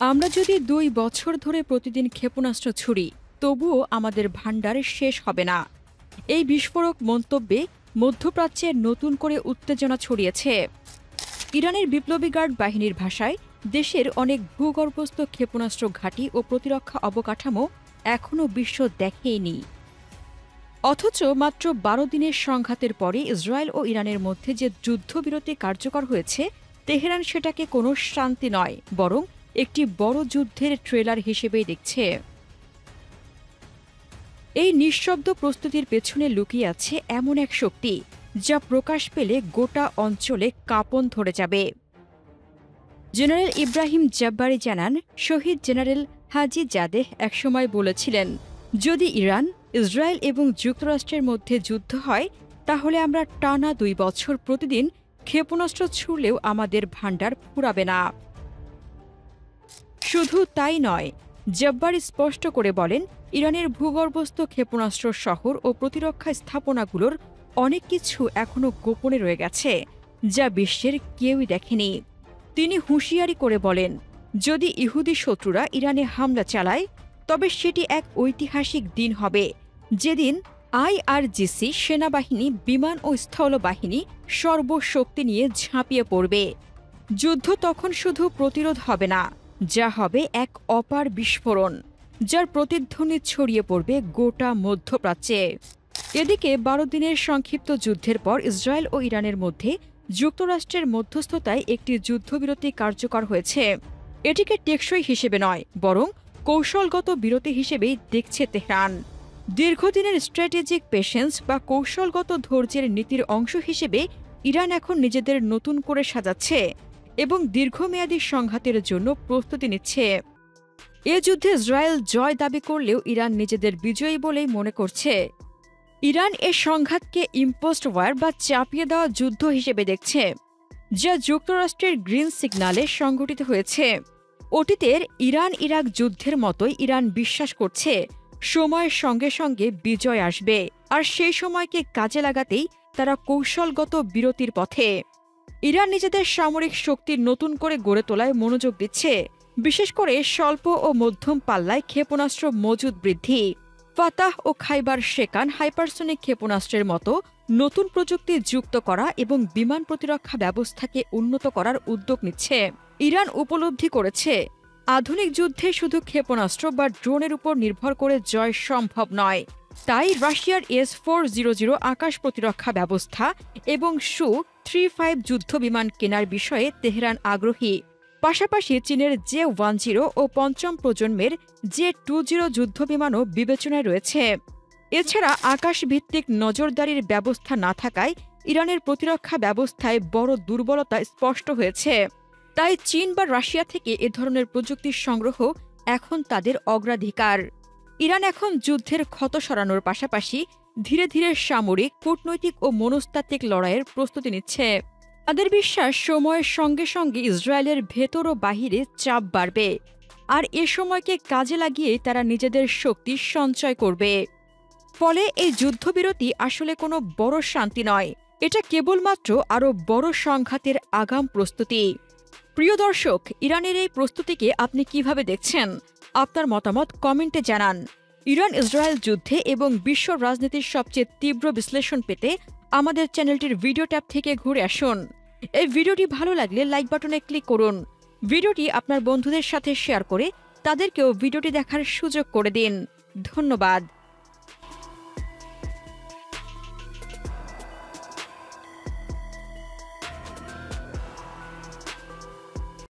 আমরা যদি 2 বছর ধরে প্রতিদিন ক্ষেপণাস্ত্র ছুড়ি তবুও আমাদের ভান্ডার শেষ হবে না। এই বিস্ফোরক মন্তব্যে মধ্যপ্রাচ্যে নতুন করে উত্তেজনা ছড়িয়েছে। ইরানের বিপ্লবী গার্ড বাহিনীর ভাষায় দেশের অনেক ভূগর্ভস্থ ক্ষেপণাস্ত্র ঘাঁটি ও প্রতিরক্ষা অবকাঠামো এখনও বিশ্ব দেখেনি। অথচ মাত্র 12 দিনের সংঘাতের পরে ইসরায়েল ও ইরানের মধ্যে যে যুদ্ধবিরতি কার্যকর হয়েছে, তেহরান সেটাকে কোনো শান্তি নয়, বরং একটি বড় যুদ্ধের ট্রেলার হিসেবেই দেখছে। এই নিঃশব্দ প্রস্তুতির পেছনে লুকিয়ে আছে এমন এক শক্তি যা প্রকাশ পেলে গোটা অঞ্চলে কাঁপন ধরে যাবে। জেনারেল ইব্রাহিম জাব্বারি জানান, শহীদ জেনারেল হাজি জাদেহ একসময় বলেছিলেন, যদি ইরান, ইসরায়েল এবং যুক্তরাষ্ট্রের মধ্যে যুদ্ধ হয় তাহলে আমরা টানা 2 বছর প্রতিদিন ক্ষেপণাস্ত্র ছুড়লেও আমাদের ভান্ডার ফুরাবে না। শুধু তাই নয়, জাব্বারি স্পষ্ট করে বলেন, ইরানের ভূগর্ভস্থ ক্ষেপণাস্ত্র শহর ও প্রতিরক্ষা স্থাপনাগুলোর অনেক কিছু এখনও গোপনে রয়ে গেছে, যা বিশ্বের কেউই দেখেনি। তিনি হুঁশিয়ারি করে বলেন, যদি ইহুদি শত্রুরা ইরানে হামলা চালায় তবে সেটি এক ঐতিহাসিক দিন হবে, যেদিন আইআরজিসি সেনাবাহিনী, বিমান ও স্থলবাহিনী সর্বশক্তি নিয়ে ঝাঁপিয়ে পড়বে। যুদ্ধ তখন শুধু প্রতিরোধ হবে না, যা হবে এক অপার বিস্ফোরণ, যার প্রতিধ্বনি ছড়িয়ে পড়বে গোটা মধ্যপ্রাচ্যে। এদিকে 12 দিনের সংক্ষিপ্ত যুদ্ধের পর ইসরায়েল ও ইরানের মধ্যে যুক্তরাষ্ট্রের মধ্যস্থতায় একটি যুদ্ধবিরতি কার্যকর হয়েছে। এটিকে টেকসই হিসেবে নয়, বরং কৌশলগত বিরতি হিসেবেই দেখছে তেহরান। দীর্ঘদিনের স্ট্র্যাটেজিক পেশেন্স বা কৌশলগত ধৈর্যের নীতির অংশ হিসেবে ইরান এখন নিজেদের নতুন করে সাজাচ্ছে এবং দীর্ঘমেয়াদী সংঘাতের জন্য প্রস্তুতি নিচ্ছে। এ যুদ্ধে ইসরায়েল জয় দাবি করলেও ইরান নিজেদের বিজয়ী বলেই মনে করছে। ইরান এ সংঘাতকে ইম্পোজড ওয়ার বা চাপিয়ে দেওয়া যুদ্ধ হিসেবে দেখছে, যা যুক্তরাষ্ট্রের গ্রিন সিগন্যালে সংঘটিত হয়েছে। অতীতের ইরান ইরাক যুদ্ধের মতোই ইরান বিশ্বাস করছে সময়ের সঙ্গে সঙ্গে বিজয় আসবে, আর সেই সময়কে কাজে লাগাতেই তারা কৌশলগত বিরতির পথে। ইরান নিজেদের সামরিক শক্তির নতুন করে গড়ে তোলায় মনোযোগ দিচ্ছে, বিশেষ করে স্বল্প ও মধ্যম পাল্লায় ক্ষেপণাস্ত্র মজুদ বৃদ্ধি। ফাতাহ ও খাইবার শেকান হাইপারসনিক ক্ষেপণাস্ত্রের মতো নতুন প্রযুক্তি যুক্ত করা এবং বিমান প্রতিরক্ষা ব্যবস্থাকে উন্নত করার উদ্যোগ নিচ্ছে। ইরান উপলব্ধি করেছে, আধুনিক যুদ্ধে শুধু ক্ষেপণাস্ত্র বা ড্রোনের উপর নির্ভর করে জয় সম্ভব নয়। তাই রাশিয়ার S-400 আকাশ প্রতিরক্ষা ব্যবস্থা এবং Su-35 যুদ্ধবিমান কেনার বিষয়ে তেহরান আগ্রহী। পাশাপাশি চীনের J-10 ও পঞ্চম প্রজন্মের J-20 যুদ্ধবিমানও বিবেচনায় রয়েছে। এছাড়া আকাশভিত্তিক নজরদারির ব্যবস্থা না থাকায় ইরানের প্রতিরক্ষা ব্যবস্থায় বড় দুর্বলতা স্পষ্ট হয়েছে। তাই চীন বা রাশিয়া থেকে এ ধরনের প্রযুক্তির সংগ্রহ এখন তাদের অগ্রাধিকার। ইরান এখন যুদ্ধের ক্ষত সরানোর পাশাপাশি ধীরে ধীরে সামরিক, কূটনৈতিক ও মনস্তাত্ত্বিক লড়াইয়ের প্রস্তুতি নিচ্ছে। তাদের বিশ্বাস, সময়ের সঙ্গে সঙ্গে ইসরায়েলের ভেতর ও বাহিরে চাপ বাড়বে, আর এ সময়কে কাজে লাগিয়েই তারা নিজেদের শক্তি সঞ্চয় করবে। ফলে এই যুদ্ধবিরতি আসলে কোনো বড় শান্তি নয়, এটা কেবলমাত্র আরও বড় সংঘাতের আগাম প্রস্তুতি। প্রিয় দর্শক, ইরানের এই প্রস্তুতিকে আপনি কিভাবে দেখছেন? আপনার মতামত কমেন্টে জানান। ইরান ইসরায়েল যুদ্ধে এবং বিশ্ব রাজনীতির সবচেয়ে তীব্র বিশ্লেষণ পেতে আমাদের চ্যানেলটির ভিডিও ট্যাব থেকে ঘুরে আসুন। এই ভিডিওটি ভালো লাগলে লাইক বাটনে ক্লিক করুন। ভিডিওটি আপনার বন্ধুদের সাথে শেয়ার করে তাদেরকেও ভিডিওটি দেখার সুযোগ করে দিন। ধন্যবাদ।